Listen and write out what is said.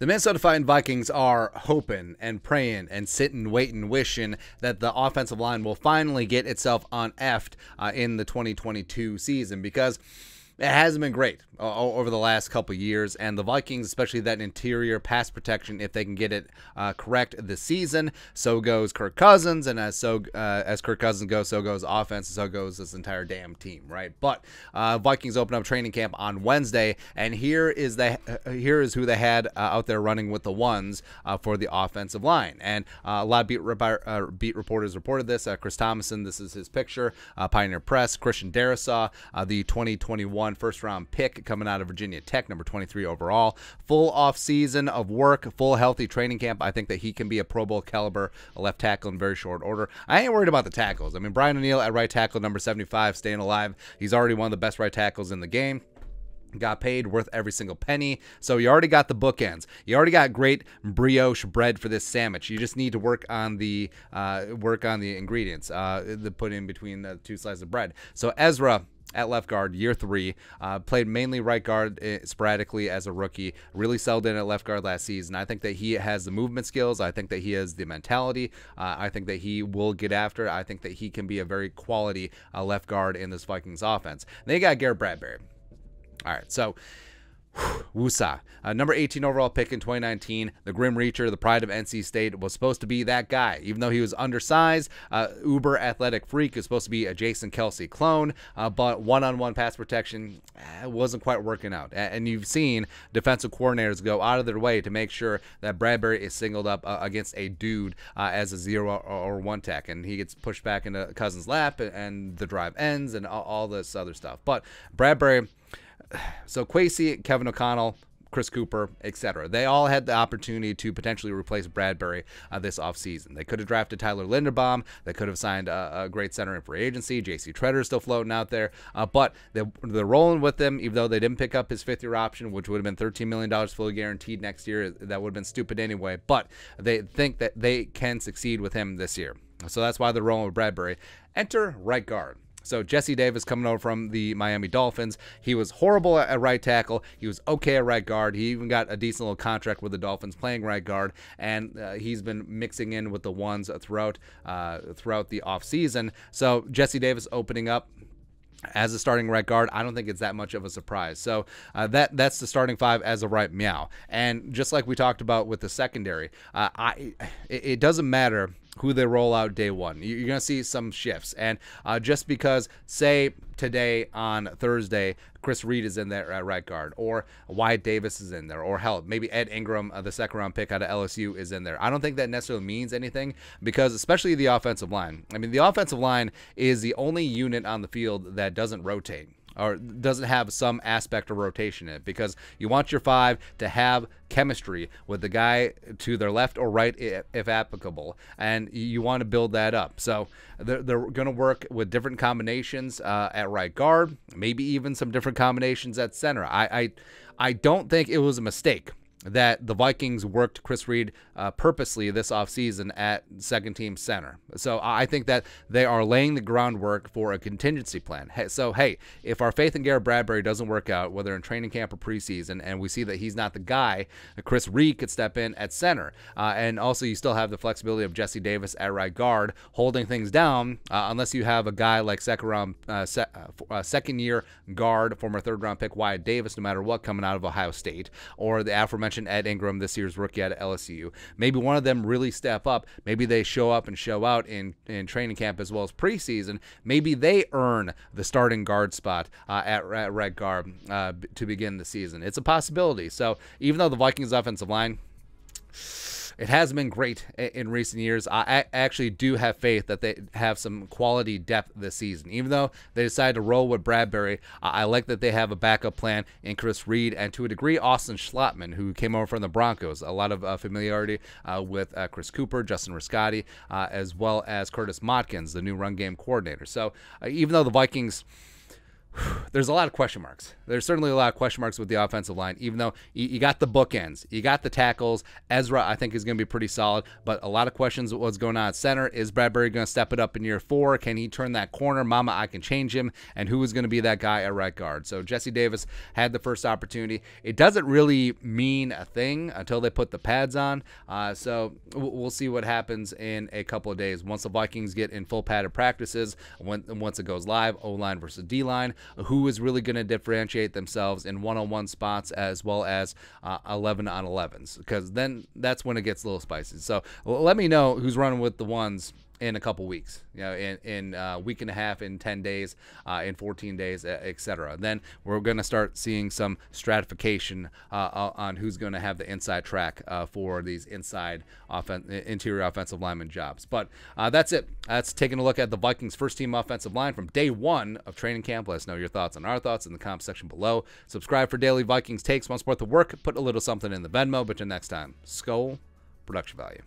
The Minnesota Vikings are hoping and praying and sitting, waiting, wishing that the offensive line will finally get itself uneffed in the 2022 season, because it hasn't been great over the last couple years, and the Vikings, especially that interior pass protection, if they can get it correct this season, so goes Kirk Cousins, and as Kirk Cousins goes, so goes offense, and so goes this entire damn team, right? But Vikings open up training camp on Wednesday, and here is who they had out there running with the ones for the offensive line, and a lot of beat reporters reported this. Chris Thomason, this is his picture. Pioneer Press, Christian Darrisaw, the 2021 first-round pick coming out of Virginia Tech, number 23 overall. Full off-season of work, full healthy training camp. I think that he can be a Pro Bowl caliber left tackle in very short order. I ain't worried about the tackles. I mean, Brian O'Neill at right tackle, number 75, staying alive. He's already one of the best right tackles in the game. Got paid, worth every single penny. So you already got the bookends. You already got great brioche bread for this sandwich. You just need to work on the ingredients that put in between the two slices of bread. So Ezra at left guard, year 3, played mainly right guard sporadically as a rookie, really settled in at left guard last season. I think that he has the movement skills. I think that he has the mentality. I think that he will get after it. I think that he can be a very quality left guard in this Vikings offense. They got Garrett Bradbury. All right, so Woosah, number 18 overall pick in 2019, the Grim Reacher, the pride of NC State, was supposed to be that guy. Even though he was undersized, uber athletic freak, is supposed to be a Jason Kelsey clone, but one-on-one pass protection wasn't quite working out. And you've seen defensive coordinators go out of their way to make sure that Bradbury is singled up against a dude as a 0 or 1 tech, and he gets pushed back into Cousins' lap, and the drive ends, and all this other stuff. But Bradbury, so Kwesi, Kevin O'Connell, Chris Cooper, etc. They all had the opportunity to potentially replace Bradbury this offseason. They could have drafted Tyler Linderbaum. They could have signed a great center in free agency. J.C. Treader's still floating out there. But they're rolling with him, even though they didn't pick up his 5th-year option, which would have been $13 million fully guaranteed next year. That would have been stupid anyway. But they think that they can succeed with him this year. So that's why they're rolling with Bradbury. Enter right guard. So Jesse Davis coming over from the Miami Dolphins. He was horrible at right tackle. He was okay at right guard. He even got a decent little contract with the Dolphins playing right guard, and he's been mixing in with the ones throughout the offseason. So Jesse Davis opening up as a starting right guard, I don't think it's that much of a surprise. So that's the starting 5 as a right meow. And just like we talked about with the secondary, it doesn't matter who they roll out day one. You're going to see some shifts. And just because, say, today on Thursday, Chris Reed is in there at right guard, or Wyatt Davis is in there, or hell, maybe Ed Ingram, the 2nd-round pick out of LSU, is in there. I don't think that necessarily means anything, because especially the offensive line. I mean, the offensive line is the only unit on the field that doesn't rotate, or doesn't have some aspect of rotation in it, because you want your 5 to have chemistry with the guy to their left or right if applicable, and you want to build that up. So they're going to work with different combinations at right guard, maybe even some different combinations at center. I don't think it was a mistake that the Vikings worked Chris Reed purposely this offseason at 2nd-team center. So I think that they are laying the groundwork for a contingency plan. So, hey, if our faith in Garrett Bradbury doesn't work out, whether in training camp or preseason, and we see that he's not the guy, Chris Reed could step in at center. And also you still have the flexibility of Jesse Davis at right guard, holding things down, unless you have a guy like second-year guard, former 3rd-round pick Wyatt Davis, no matter what, coming out of Ohio State, or the aforementioned Ed Ingram, this year's rookie out of LSU. Maybe one of them really step up. Maybe they show up and show out in training camp as well as preseason. Maybe they earn the starting guard spot at right guard to begin the season. It's a possibility. So even though the Vikings offensive line, it has been great in recent years, I actually do have faith that they have some quality depth this season. Even though they decided to roll with Bradbury, I like that they have a backup plan in Chris Reed, and to a degree, Austin Schlottman, who came over from the Broncos. A lot of familiarity with Chris Cooper, Justin Riscotti, as well as Curtis Motkins, the new run game coordinator. So even though the Vikings there's a lot of question marks. There's certainly a lot of question marks with the offensive line, even though you got the bookends. You got the tackles. Ezra, I think, is going to be pretty solid, but a lot of questions what's going on at center. Is Bradbury going to step it up in year 4? Can he turn that corner? Mama, I can change him. And who is going to be that guy at right guard? So Jesse Davis had the first opportunity. It doesn't really mean a thing until they put the pads on. So we'll see what happens in a couple of days. Once the Vikings get in full padded practices, once it goes live, O-line versus D-line, who is really going to differentiate themselves in one-on-one spots as well as 11-on-11s, because then that's when it gets a little spicy. So let me know who's running with the ones in a couple weeks, in a week and a half, in 10 days, in 14 days, etc. Then we're going to start seeing some stratification on who's going to have the inside track for these interior offensive lineman jobs. But that's it. That's taking a look at the Vikings' first-team offensive line from day 1 of training camp. Let us know your thoughts on our thoughts in the comment section below. Subscribe for daily Vikings takes. Want to support the work? Put a little something in the Venmo. But until next time, Skol, production value.